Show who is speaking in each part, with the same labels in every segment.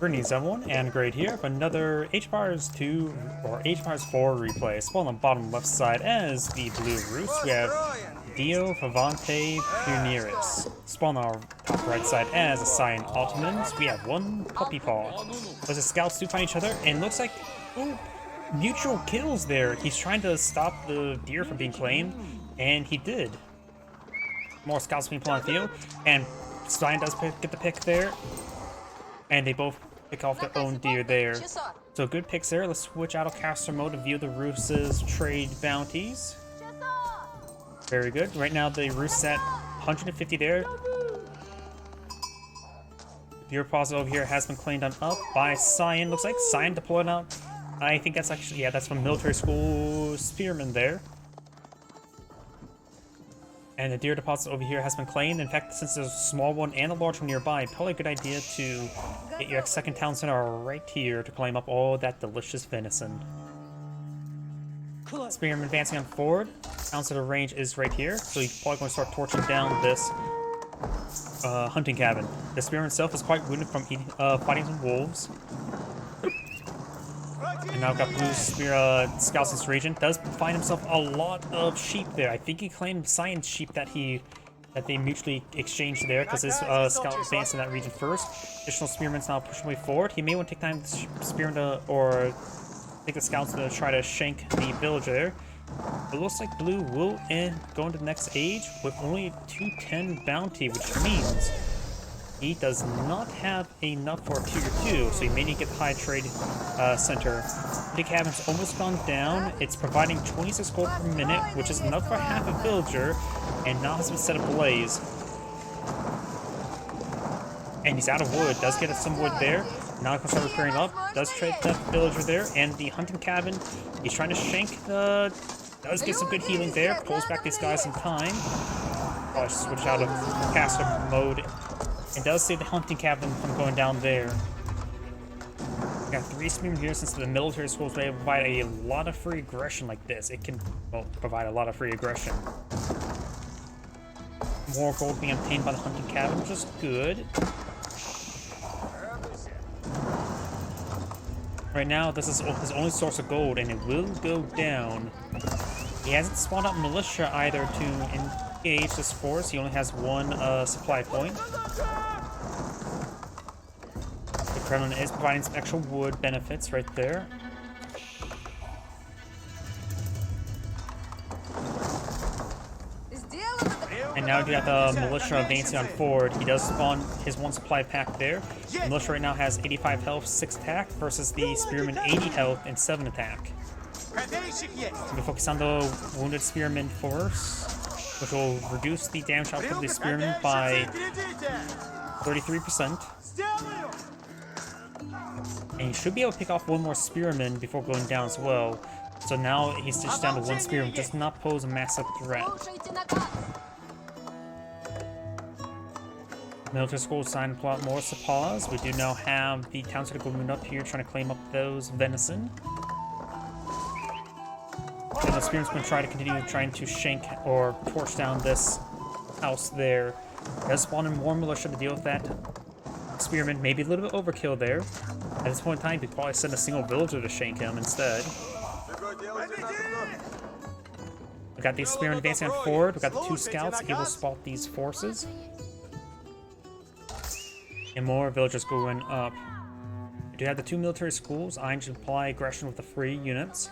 Speaker 1: Greetings everyone, and Great here for another H-Bars 2 or H-Bars 4 replay. Spawn on the bottom left side as the blue roost, we have Dio, Favente, Perennis. Spawn on our top right side as the Cyan Ottomans, we have 1puppypaw. Those scouts do find each other, and looks like mutual kills there. He's trying to stop the deer from being claimed, and he did. More scouts being put on the field, and Cyan does get the pick there. And they both pick off their own deer there. So good picks there. Let's switch out of caster mode to view the Roost's trade bounties. Very good. Right now the Roost's at 150 there. Deer deposit over here has been claimed on up by Cyan. Looks like Cyan deployed out. I think that's actually, yeah, that's from military school spearman there. And the deer deposit over here has been claimed. In fact, since there's a small one and a large one nearby, probably a good idea to get your second town center right here to claim up all that delicious venison. Spearman advancing on forward. Town center range is right here, so he's probably going to start torching down this hunting cabin. The spearman itself is quite wounded from fighting some wolves. And now I've got blue spear scouts in this region. Does find himself a lot of sheep there. I think he claimed Cyan's sheep that they mutually exchanged there, because his scout advanced in that region first. Additional spearmen's now pushing way forward. He may want to take time to spearman to, or take the scouts to try to shank the villager there. It looks like blue will go into the next age with only 210 bounty, which means he does not have enough for tier 2, so he may need to get the high trade center. The cabin's almost gone down. It's providing 26 gold per minute, which is enough for half a villager, and now has been set ablaze. And he's out of wood. Does get some wood there. Now he can start repairing up. Does trade that villager there, and the hunting cabin. He's trying to shank the. Does get some good healing there. Pulls back these guys in time. I'll switch out of caster mode. And does save the hunting cabin from going down there. We got 3 spearmen here. Since the military schools may provide a lot of free aggression like this, it can, well, provide a lot of free aggression. More gold being obtained by the hunting cabin, which is good. Right now, this is his only source of gold, and it will go down. He hasn't spawned up militia either to engage this force. He only has one supply point. The Kremlin is providing some extra wood benefits right there. And now you got the militia advancing on forward. He does spawn his one supply pack there. The militia right now has 85 health, 6 attack, versus the spearman 80 health and 7 attack. We focus on the wounded spearman first, which will reduce the damage output of the spearman by 33%. And he should be able to pick off one more spearman before going down as well. So now he's just down to 1 spearman, does not pose a massive threat. Military school signed a lot more supplies. We do now have the town center going up here trying to claim up those venison. And the spearman's going to try to continue trying to shank or torch down this house there. Does spawn in more militia to deal with that spearman. Maybe a little bit overkill there. At this point in time, we'd probably send a single villager to shank him instead. We got these spearmen advancing on forward. We got the 2 scouts able to spot these forces. And more villagers going up. We do have the 2 military schools. Iron should apply aggression with the free units.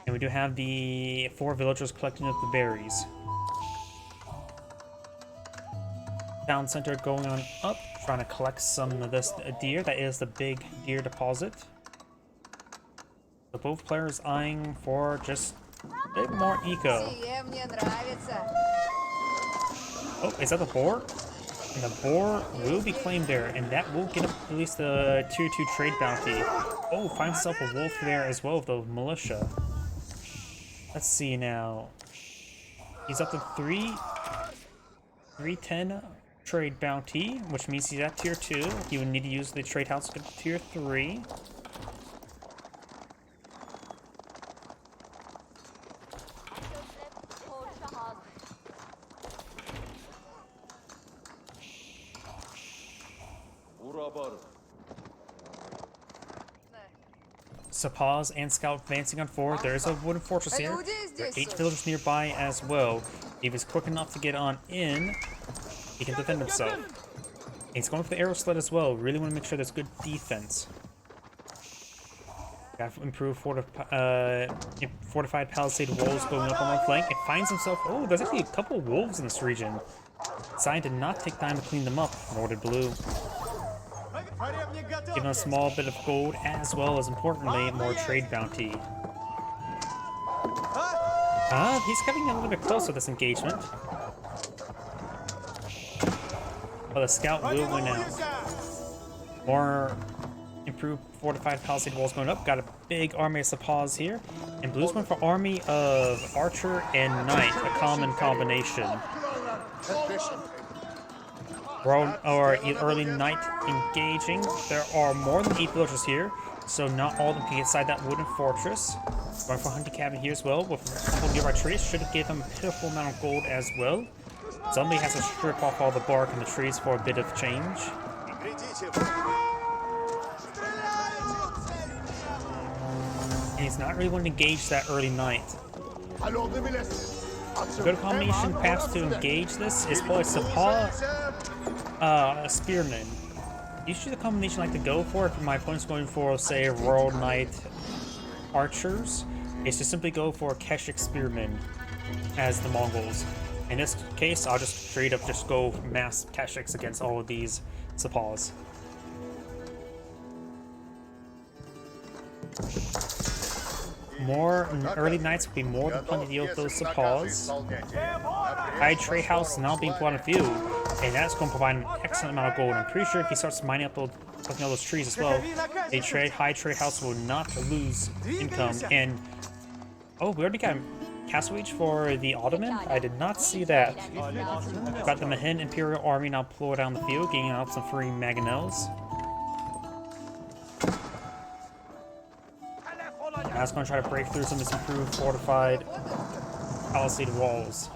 Speaker 1: And we do have the 4 villagers collecting up the berries. Town center going on up, trying to collect some of this deer. That is the big deer deposit. So both players eyeing for just a bit more eco. Oh, is that the boar? And the boar will be claimed there, and that will get up at least the tier 2 trade bounty. Oh, finds himself a wolf there as well with the militia. Let's see now. He's up to 310 trade bounty, which means he's at tier 2. He would need to use the trade house to get to tier 3. Sepaws and Scout advancing on forward. There is a wooden fortress here. There are 8 villagers nearby as well. If he's quick enough to get on in, he can defend himself. And he's going for the arrow sled as well. Really want to make sure there's good defense. Got to improve fortified palisade walls going up on one flank. It finds himself. Oh, there's actually a couple wolves in this region. Cyan did not take time to clean them up, nor did Blue. Giving a small bit of gold as well as, importantly, more trade bounty. He's getting a little bit closer to this engagement. But the scout will win out. More improved fortified palisade walls going up. Got a big army of Sepaws here. And Blue's went for army of archer and knight, a common combination. Early night engaging. There are more than 8 villagers here, so not all of them can get inside that wooden fortress. Going for hunting cabin here as well, with a couple nearby trees. Should have given them a pitiful amount of gold as well. Somebody has to strip off all the bark in the trees for a bit of change. And he's not really wanting to engage that early night. A good combination perhaps to engage this is probably Sepaw, a spearman. Usually the combination I like to go for if my opponent's going for, say, Royal Knight archers, is to simply go for Keshik spearmen as the Mongols. In this case, I'll just straight up just go mass Keshiks against all of these Sepaws. More early nights will be more than plenty to deal with those Sepaws. High trade house now being put on field, and that's going to provide an excellent amount of gold. I'm pretty sure if he starts mining up those, collecting all those trees as well, a high trade house will not lose income. And oh, we already got Castle Age for the Ottoman? I did not see that. Got the Mahin Imperial Army now deployed down the field, gaining out some free mangonels. Now it's going to try to break through some of these improved fortified palisade walls.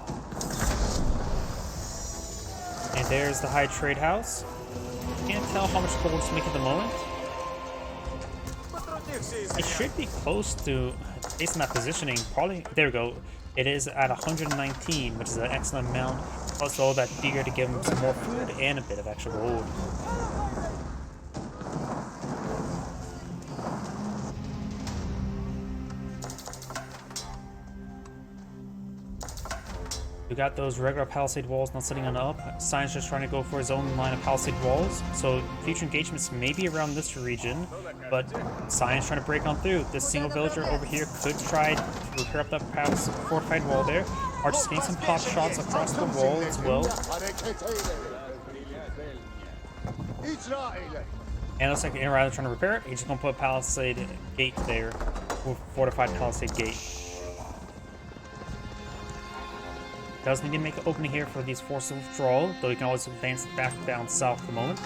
Speaker 1: And there's the high trade house. Can't tell how much gold to make at the moment. It should be close to, based on that positioning, probably, there we go. It is at 119, which is an excellent amount. Plus all that deer to give him some more food and a bit of extra gold. We got those regular palisade walls not sitting on up. Cyan's just trying to go for his own line of palisade walls. So future engagements may be around this region, but Cyan's trying to break on through. This single villager over here could try to repair up that fortified wall there. Archer's getting some pot shots across the wall as well. And it looks like rather trying to repair it, he's just gonna put a palisade gate there, with fortified palisade gate. Does need to make an opening here for these forces of withdrawal, though he can always advance back down south at the moment.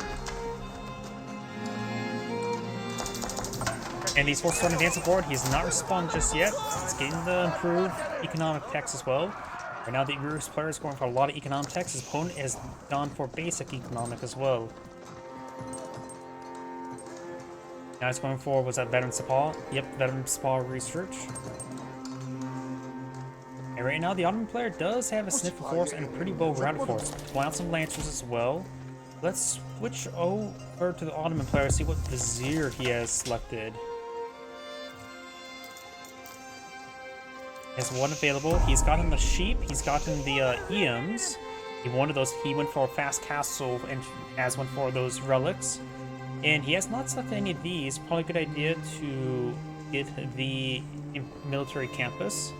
Speaker 1: And these forces are advancing forward. He's not responded just yet. He's getting the improved economic techs as well. Right now the Urus player is going for a lot of economic techs. His opponent has gone for basic economic as well. Now he's going for, was that Veteran Sepaw? Yep, Veteran Sepaw research. And right now, the Ottoman player does have a sniffer force and a pretty well-rounded force. Pull out some lancers as well. Let's switch over to the Ottoman player, see what vizier he has selected. He has one available. He's gotten the sheep. He's gotten the Eames. He wanted those. He went for a fast castle and has one for those relics. And he has not selected any of these. Probably a good idea to get the military campus.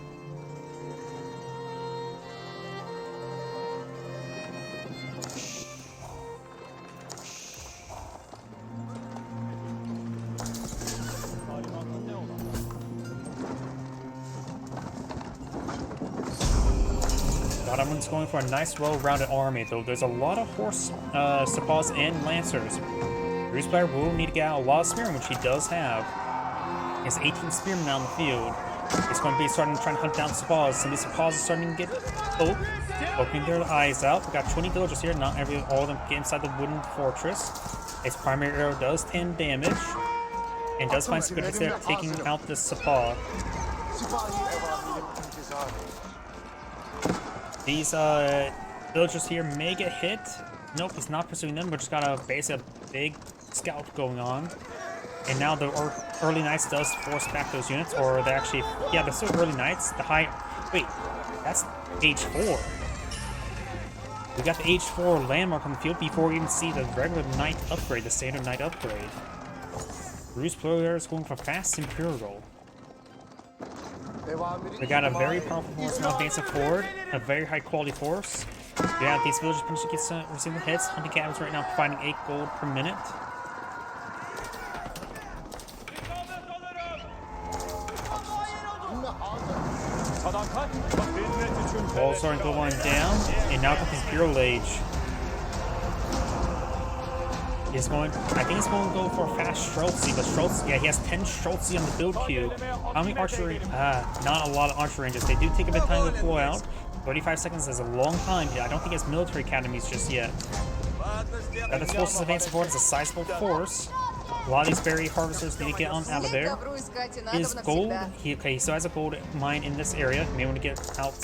Speaker 1: Ottoman's going for a nice, well-rounded army, though there's a lot of horse, Sepaws, and lancers. Bruce player will need to get out a lot of spearmen, which he does have. He has 18 spearmen out in the field. He's going to be trying to hunt down Sepaws. Some of these Sepaws are starting to get opening their eyes out. We got 20 villagers here. Not all of them get inside the wooden fortress. His primary arrow does 10 damage. and does find some good hits there, taking out the Sapa. These villagers here may get hit. Nope, he's not pursuing them. We're just got a basically a big scout going on. And now the early knights does force back those units, or they actually, yeah, they're still early knights. The high, wait, that's age 4. We got the age 4 landmark on the field before we even see the regular knight upgrade, the standard knight upgrade. Rus player is going for fast Imperial. We got a very powerful force now advancing forward, a very high quality force. Yeah, these villagers potentially receiving hits. Hunting cabins right now providing 8 gold per minute. Walls starting going down, and now got the Imperial Age. He's going, I think he's going to go for a fast Streltsy, but Streltsy, yeah, he has 10 Streltsy on the build queue. How many archery? Not a lot of archery ranges. They do take a bit of time to deploy out. 35 seconds is a long time here. I don't think he has military academies just yet. Got this force is advancing forward. It's a sizable force. A lot of these berry harvesters need to get on out of there. Is gold? Okay, he still has a gold mine in this area. May want to get out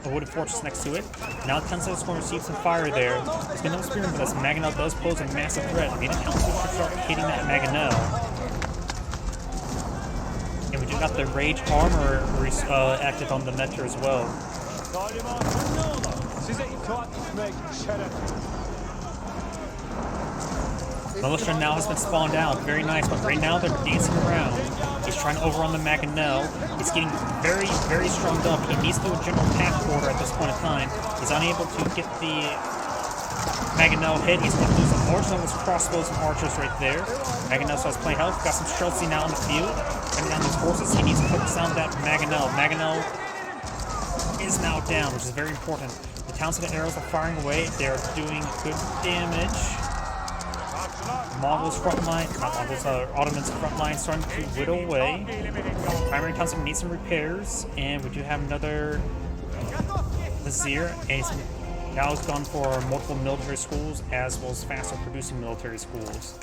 Speaker 1: a wooded fortress next to it. Now Tenso is going to receive some fire there. There's been no spearman, but this Mangonel does pose a massive threat. Maybe Council should start hitting that Mangonel. And we do got the Rage Armor active on the Meteor as well. Militia now has been spawned out. Very nice, but right now they're dancing around. He's trying to overrun the Mangonel. He's getting very, very stronged up. He needs to do a general attack order at this point in time. He's unable to get the Mangonel hit. He's going to lose a large number of his crossbows and archers right there. Mangonel still has plenty of health. Got some Streltsy now on the field. Coming down those forces. He needs to focus down that Mangonel. Mangonel is now down, which is very important. The Townsend arrows are firing away. They're doing good damage. Mongols front line, not Mongols, Ottomans front line starting to whittle away. Primary Townsend needs some repairs, and we do have another Vizier, and he's now gone for multiple military schools as well as faster producing military schools.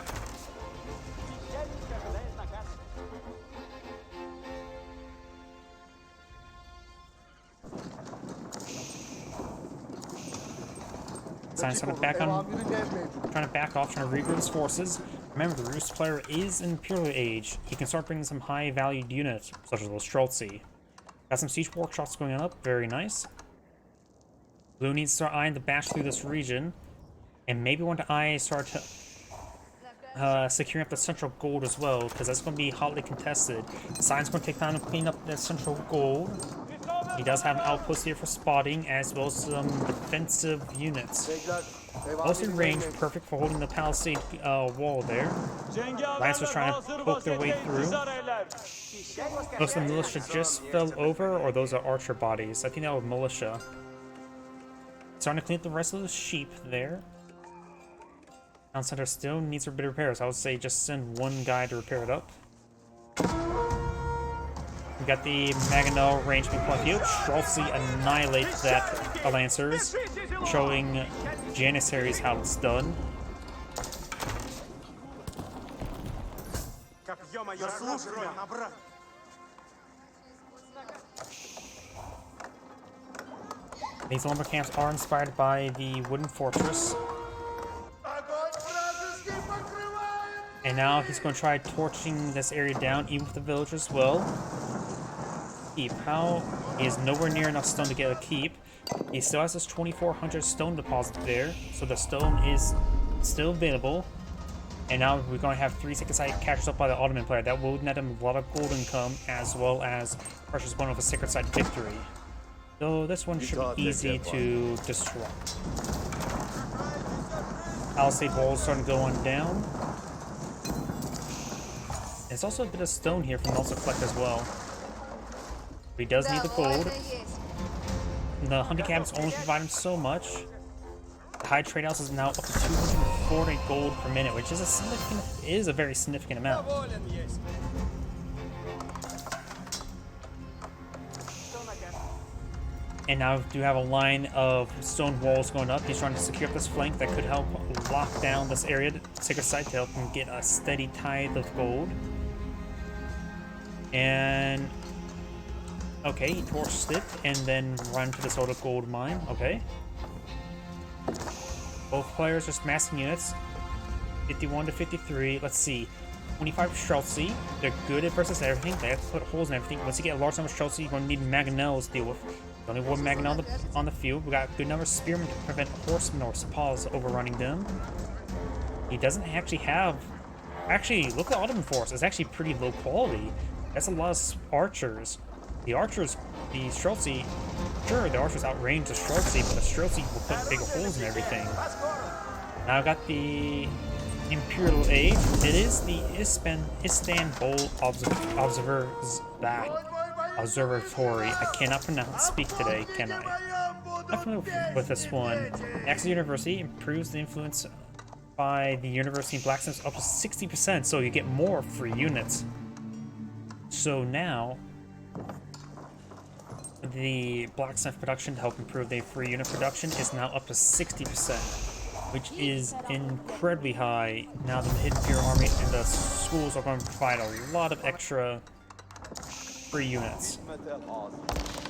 Speaker 1: Science trying to back off, trying to regroup his forces. Remember, the Rus player is in Imperial Age. He can start bringing some high-valued units, such as those Streltsy. Got some siege workshops going up, very nice. Blue needs to start eyeing the bash through this region, and maybe want to start securing up the central gold as well, because that's going to be hotly contested. Science going to take time to clean up that central gold. He does have an outpost here for spotting, as well as some defensive units. Also in range, perfect for holding the palisade wall there. Lancers trying to poke their way through. Most of the militia just fell over, or those are archer bodies. I think that was militia. Starting to clean up the rest of the sheep there. Town center still needs a bit of repairs. I would say just send one guy to repair it up. We got the Mangonel range point of view. Streltsy annihilates that Lancers, showing Janissaries how it's done. These lumber camps are inspired by the wooden fortress. And now he's going to try torching this area down, even with the village as well. Keep. How? He is nowhere near enough stone to get a keep. He still has this 2,400 stone deposit there, so the stone is still available. And now we're going to have 3 seconds catches up by the Ottoman player. That will net him a lot of gold income, as well as precious one of a sacred side victory. So this one should be easy to disrupt. Palisade walls starting to go on down. There's also a bit of stone here from also collect as well. He does need the gold. The hunting cabins only provide him so much. The high trade house is now up to 240 gold per minute, which is a very significant amount. And now we do have a line of stone walls going up. He's trying to secure up this flank that could help lock down this area, sacred site, to help him get a steady tithe of gold. And okay, he torched it and then run to this other gold mine. Okay. Both players just massing units. 51 to 53. Let's see. 25 Streltsy. They're good at versus everything. They have to put holes in everything. Once you get a large number of Streltsy, you're going to need Mangonels to deal with. Only one Mangonel on the field. We got a good number of Spearmen to prevent Horsemen or Sapaws overrunning them. He doesn't actually have... Actually, look at the Ottoman force. It's actually pretty low quality. That's a lot of archers. The archers, the Streltsy, sure, the archers outrange the Streltsy, but the Streltsy will put big holes in everything. Now I've got the Imperial Age. It is the Istanbul Observatory. I cannot speak today, can I? I'm familiar with this one. Access University improves the influence by the university in blacksmiths up to 60%, so you get more free units. So now, the blacksmith production to help improve the free unit production is now up to 60%, which is incredibly high. Now the Imperial Army and the schools are going to provide a lot of extra free units.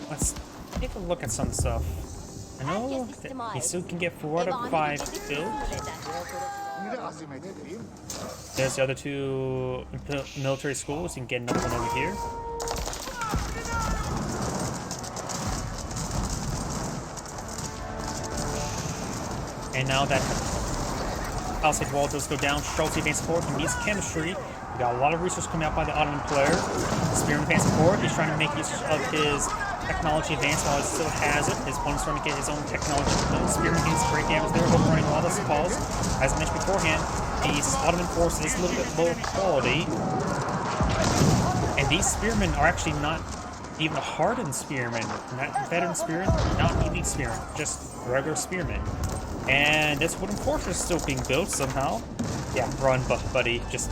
Speaker 1: Let's take a look at some stuff. I know that he still can get 4 out of 5 build. There's the other 2 military schools. You can get another one over here. And now that Palisade wall does go down, Streltsy advanced forward. He needs chemistry. We got a lot of resources coming out by the Ottoman player. Spearman advancing forward. He's trying to make use of his technology advance while he still has it. His opponent's trying to get his own technology. Spearman gains great damage there, overrunning a lot of calls. As I mentioned beforehand, the Ottoman force is a little bit lower quality. And these spearmen are actually not even a hardened spearmen. Not veteran spearmen, not elite spearmen, just regular spearmen. And this wooden fortress is still being built somehow. Yeah, run, buddy. Just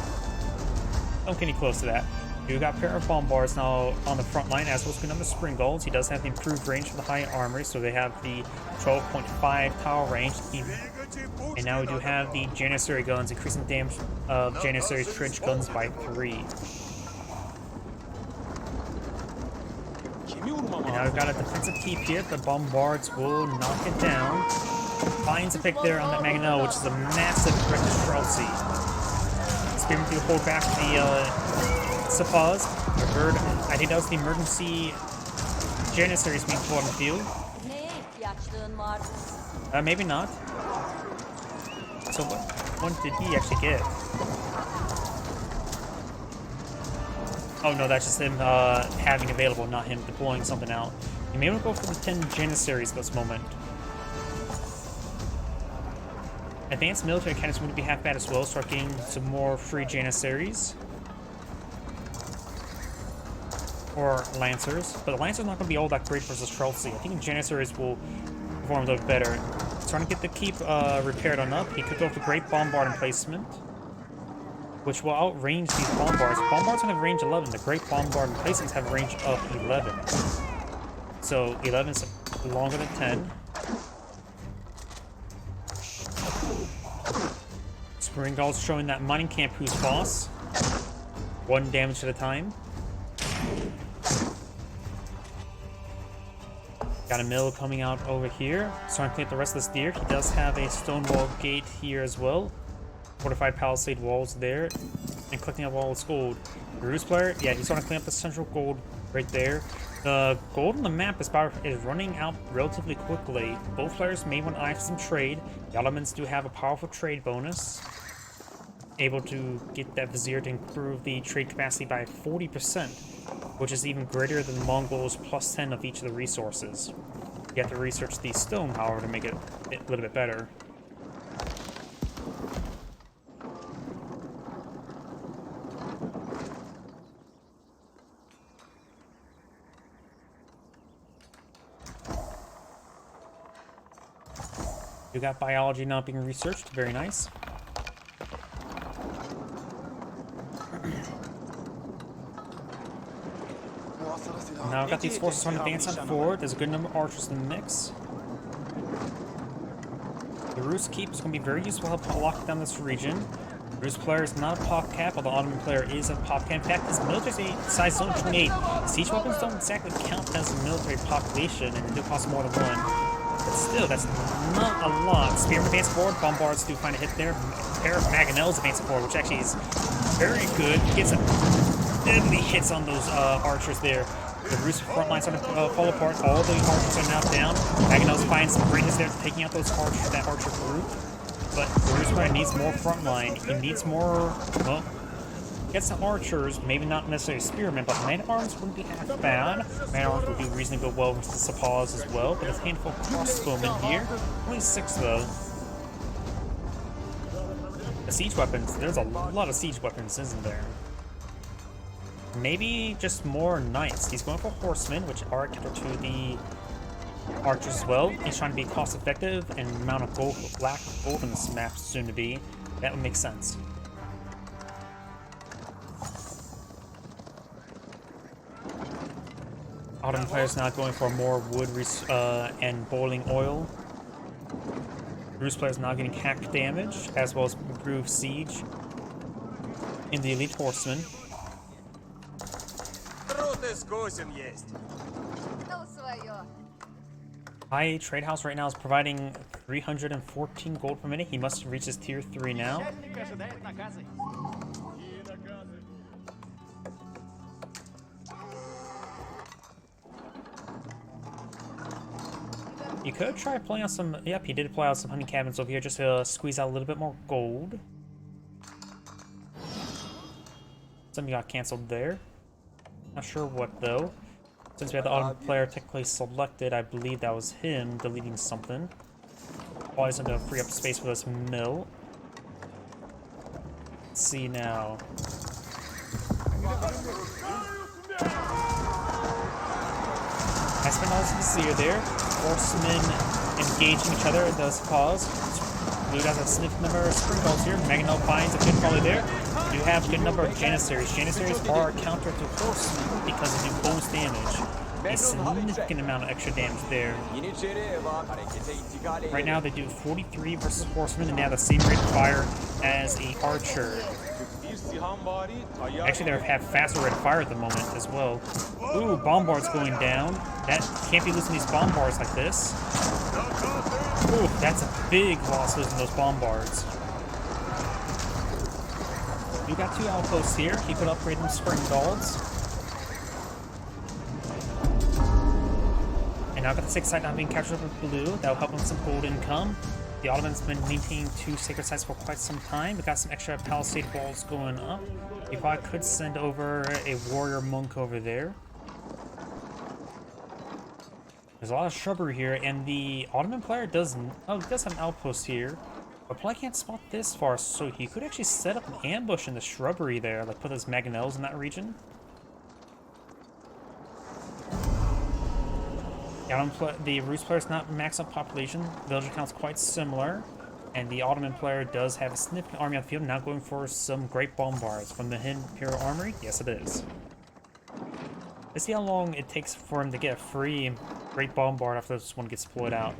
Speaker 1: don't get any close to that. You got a pair of bombards now on the front line, as well as good number of springolds. He does have the improved range for the high armory, so they have the 12.5 tower range. And now we do have the Janissary guns, increasing the damage of Janissary's trench guns by 3. And now we've got a defensive keep here. The bombards will knock it down. Finds a pick there on that Mangonel, which is a massive threat to Streltsy. Spearman to hold back the Sapaws. I think that was the emergency Janissaries being pulled on the field. Maybe not. So what did he actually get? Oh no, that's just him having available, not him deploying something out. You may want to go for the 10 Janissaries at this moment. Advanced military cannons wouldn't be half bad as well. Start getting some more free Janissaries. Or Lancers. But the Lancers not going to be all that great versus Streltsy. I think Janissaries will perform a little better. Trying to get the keep repaired on up. He could go for Great Bombard emplacement, which will outrange these Bombards. Bombards have range 11. The Great Bombard emplacements have range of 11. So 11 is longer than 10. Springald's showing that mining camp who's boss. 1 damage at a time. Got a mill coming out over here. Starting to clean up the rest of this deer. He does have a stone wall gate here as well. Fortified palisade walls there. And collecting up all this gold. The Ruse player, yeah, he's starting to clean up the central gold right there. The gold on the map is running out relatively quickly. Both players may want to eye for some trade. The Ottomans do have a powerful trade bonus. Able to get that vizier to improve the trade capacity by 40%, which is even greater than the Mongols plus 10 of each of the resources. You have to research the stone, however, to make it a little bit better. You got biology now being researched, very nice. Now I've got these forces on advance on forward. There's a good number of archers in the mix. The Rus Keep is going to be very useful to help lock down this region. Rus player is not a pop cap, while the Ottoman player is a pop cap. In fact, this military size is only 28. Siege weapons don't exactly count as a military population, and do cost more than one. But still, that's not a lot. Spearmen advance forward, bombards do find a hit there. A pair of mangonels advance forward, which actually is very good. Gets some deadly hits on those archers there. The Rus front line starting to fall apart. All the archers are now down. Mangonels find some great hits there, taking out those archers, that archer group. But the Rus player needs more front line. He needs more, well, get some archers, maybe not necessarily spearmen, but man-at-arms wouldn't be half bad. Man-at-arms would do reasonably well with the sapaws as well, but there's a handful of crossbowmen here. Only 6 though. The siege weapons, there's a lot of siege weapons, isn't there? Maybe just more knights. He's going for horsemen, which are counter to the archers as well. He's trying to be cost effective, and the amount of gold, lack of gold in this map soon to be. That would make sense. Ottoman players now going for more wood and boiling oil. Rus players now getting hack damage, as well as improved siege in the elite horsemen. High Trade House right now is providing 314 gold per minute. He must reach his tier 3 now. You could try pulling out some... Yep, he did pull out some honey cabins over here just to squeeze out a little bit more gold. Something got canceled there. Not sure what though. Since we had the Ottoman player technically selected, I believe that was him deleting something. Probably he's going to free up space for this mill. Let's see now. I spent all this Vizier there. Horsemen engaging each other does pause. Blue has a significant number of spring balls here. Mangonel finds a good volley there. You have a good number of Janissaries. Janissaries are a counter to horsemen because they do bonus damage. A significant amount of extra damage there. Right now they do 43 versus horsemen, and they have the same rate of fire as a archer. Actually, they have faster rate of fire at the moment as well. Ooh, bombards going down. That can't be losing these bombards like this. Ooh, that's a big loss losing those bombards. We got 2 outposts here. He could upgrade them spring guards. And now got the 6th site now being captured with blue. That'll help him with some gold income. The Ottomans been maintaining 2 sacred sites for quite some time. We got some extra palisade walls going up. If I could send over a warrior monk over there. There's a lot of shrubbery here, and the Ottoman player does have an outpost here. But probably can't spot this far, so he could actually set up an ambush in the shrubbery there, like put those mangonels in that region. The Rus player is not max up population. Villager count's quite similar. And the Ottoman player does have a significant army on the field, now going for some great bombards from the Imperial Armory. Yes, it is. Let's see how long it takes for him to get a free great bombard after this one gets deployed out.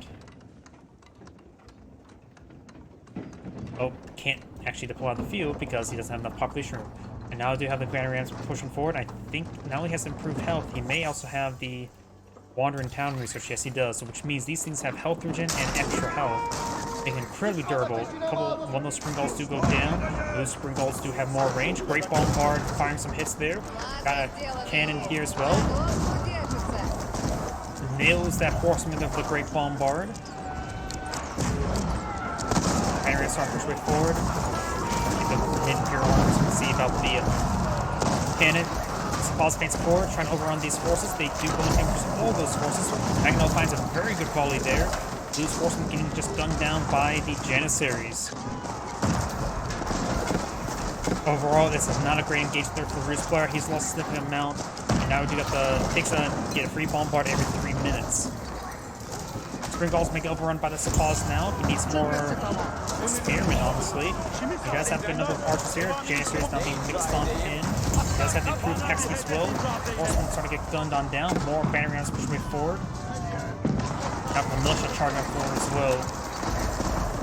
Speaker 1: Oh, can't actually deploy on the field because he doesn't have enough population room. And now I do have the Granary Rams pushing forward. I think not only has improved health, he may also have the Wandering Town research. Yes, he does. So which means these things have health regen and extra health. They're incredibly durable. One of those spring balls do go down. Those spring balls do have more range. Great bombard, firing some hits there. Got a cannon here as well. Nails that horseman of the great bombard. And we're gonna start push way forward. The Imperial armors can see about the cannon. Pause paints forward, trying to overrun these forces. They do go in for all those forces. Mangonel finds a very good volley there. These horsemen getting just gunned down by the Janissaries. Overall, this is not a great engagement there for the Rus player. He's lost a significant amount. And now we do get a free bombard every 3 minutes. Spring Gulls make overrun by the Supplies now. He needs more Spearmen, honestly. He does have a good number of archers here. Janissaries not being mixed on in. He does have the improved Hex as well. Horsemen starting to get gunned on down. More banner rounds push way forward. Got the militia charging up forward as well.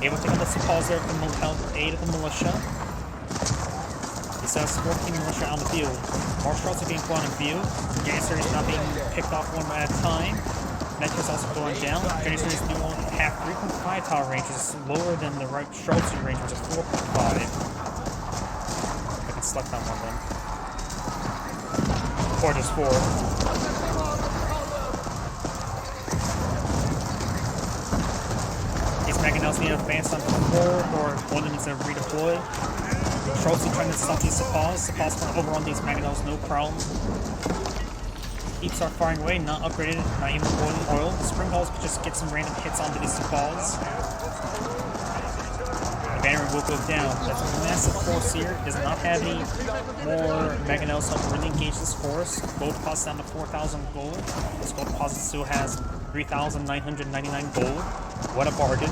Speaker 1: Able to take on the Supplies there with the aid of the militia. He still has 14 militia on the field. More shots are being put on view. Janissaries not being picked off one at a time. Metro's also going down. Janissaries do only have 3.5 tower range, which is lower than the right Charleston range, which is 4.5. I can select on one of them. Or just 4. These Mangonels need to advance on 4, or one of them needs to redeploy. Charleston trying to stop these Supplies. Supplies want to overrun these Mangonels, no problem. Keeps start firing away, not upgraded, not even boiling oil. Spring Balls could just get some random hits onto these Supplies. The banner will go down. That's a massive force here. Does not have any more Mangonels to really engage this force. Gold deposit down to 4,000 gold. This gold deposit still has 3,999 gold. What a bargain.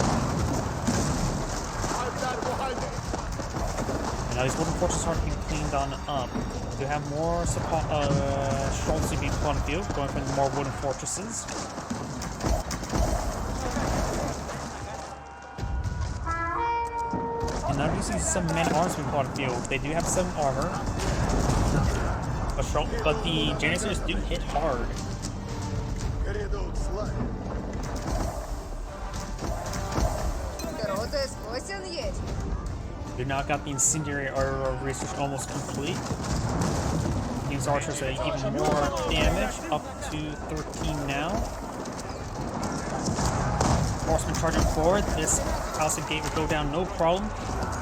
Speaker 1: And now these wooden fortresses are being cleaned on up. We have more Strolls being put on the field, going for more wooden fortresses. And now we see some men-at-arms being put on the field. They do have some armor, but the Janissaries do hit hard. They now got the incendiary arrow research almost complete. These archers are even more damage, up to 13 now. Horsemen charging forward. This House of Gate will go down no problem.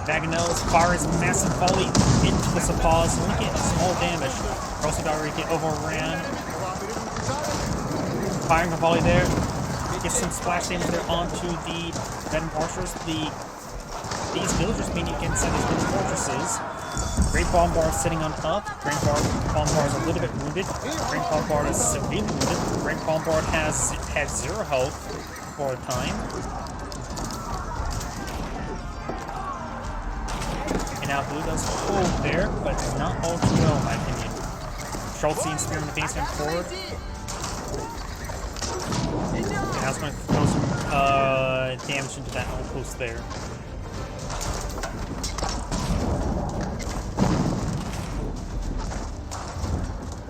Speaker 1: Mangonels fires massive volley into the Supplies, only get small damage. Also got ready to get overran. Firing a volley there. Get some splash damage there onto the veteran archers. These villagers mean you can send these little fortresses. Great Bombard sitting on up. Great Bombard is a little bit wounded. Great Bombard is severely wounded. Great Bombard has 0 health for a time. And now Blue does hold there, but not all too well in my opinion. Schultz and Spearman advancing forward. And now it's going to throw some damage into that outpost there.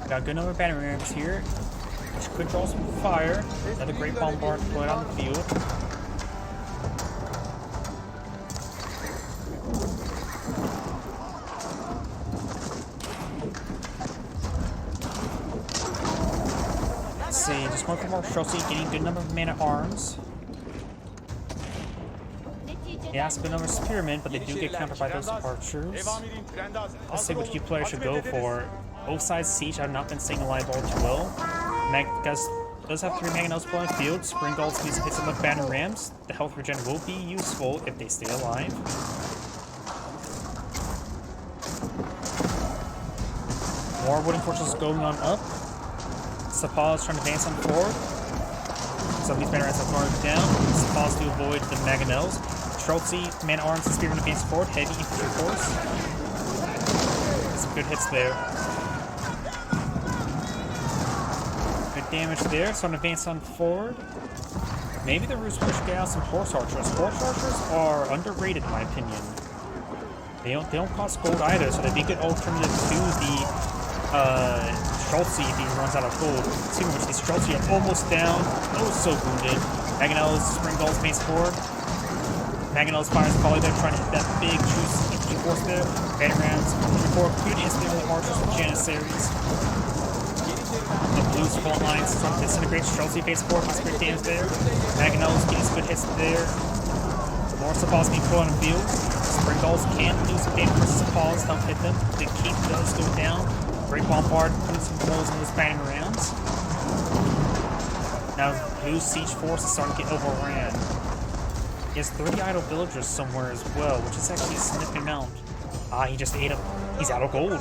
Speaker 1: Got a good number of banner rams here, which could draw some fire. Another great bombard deployed on the field. Let's see, just going for more Chelsea, getting a good number of man-at-arms. Yeah, it's a good number of spearmen, but they do get countered by those archers. Let's see which you players should go for. Both sides siege have not been staying alive all too well. Does have 3 Mangonels put on the field. Spring Gulls needs to hit some with banner rams. The health regen will be useful if they stay alive. More wooden fortresses going on up. Supplies trying to advance on forward. Some of these banner rams have gone down. Supplies to avoid the Mangonels. Schultzy, man-at-arms, and spearmen advance forward. Heavy infantry force. Some good hits there. Good damage there. So an advance on forward. Maybe the Roos should get out some horse archers. Horse archers are underrated in my opinion. They don't cost gold either, so they'd be a good alternative to the Schultzy if he runs out of gold. Speaking of which, these Schultzy are almost down. Oh, so wounded. Mangonels, Spring Gulls advance forward. Mangonels fires volley there, trying to hit that big juice infantry force there. Banner rams, before good instantly on the archers with Janissaries. The Blues front lines trying to disintegrate. Schultzy base forward, gets great damage there. Mangonels getting some good hits there. More Supplies being put on the field. Spring Gulls can do some damage for Supplies, don't hit them. The keep does go down. Great Bombard putting some holes in those banner rounds. Now Blue's siege force is starting to get overran. He has 30 idle villagers somewhere as well, which is actually a significant amount. Ah, he just ate up. He's out of gold.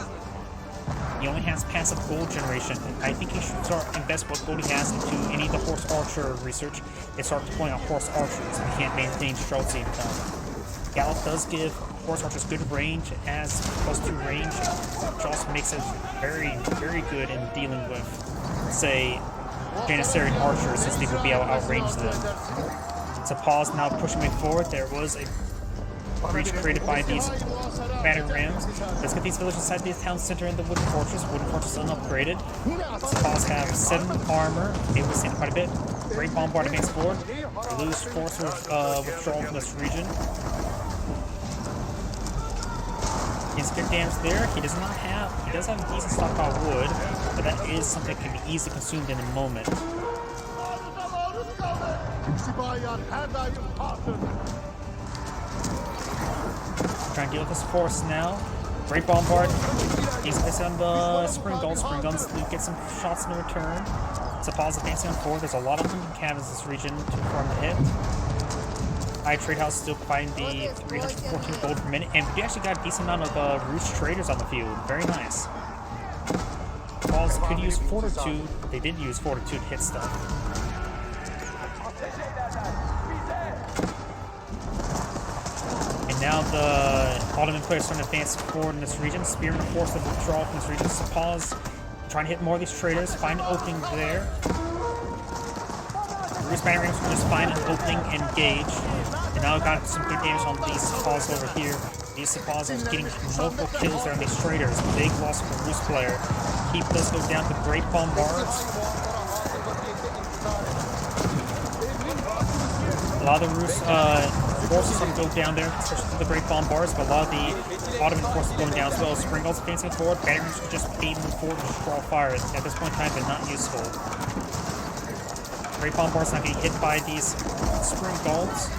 Speaker 1: He only has passive gold generation. I think he should start invest what gold he has into any of the horse archer research and start deploying out horse archers if he can't maintain Streltsy income. Gallop does give horse archers good range as +2 range, which also makes it very, very good in dealing with, say, Janissarian archers, since they would be able to outrange them. So pause now pushing me forward. There was a breach created by these battering rams. Let's get these villages inside the town center in the wooden fortress. Wooden fortress is unupgraded. Paws have 7 armor. It was seen quite a bit. Great bombardment makes forward. We lose force withdrawal from this region. He can get damage there. He does have a decent stockpile of wood, but that is something that can be easily consumed in a moment. Trying to deal with this force now. Great bombard. He's missing on the spring guns. Spring guns to get some shots in return. Sapaz advancing on forward. There's a lot of hunting cabins in this region to perform the hit. High Trade House still providing the 314 gold per minute, and we actually got a decent amount of Roost traders on the field. Very nice. Balls could use Fortitude. They did use Fortitude to hit stuff. And now the Ottoman players starting to advance forward in this region. Spearmen forced to withdraw from this region. Sapaz trying to hit more of these traders. Find an opening there. Roost battering rams will just find an opening, engage. And now got some good damage on these Sapaz over here. These Sapaz are getting multiple kills there on these traders. Big loss for the Roost player. Keep those go down to great bombards. A lot of the Roost forces will go down there, especially the great bombards, but a lot of the Ottoman forces going down as well. Spring guns advancing forward. Battering rams could just aid them forward to draw fire. At this point in time, they're not useful. Great bombards not getting hit by these spring guards.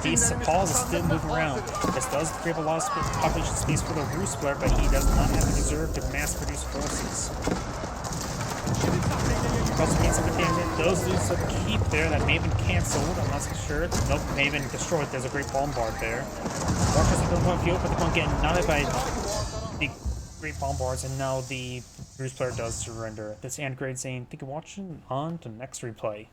Speaker 1: These Sapaz is still moving around. This does create a lot of population space for the Roost player, but he does not have the reserve to mass-produce forces. Also getting some damage. Those loots will keep there that may have been cancelled. I'm not so sure. Nope, may have been destroyed. There's a great bombard there. Archers are going to field, but they're getting knotted by the great bombards, and now the Roost player does surrender. This is Grade saying, thank you for watching. On to the next replay.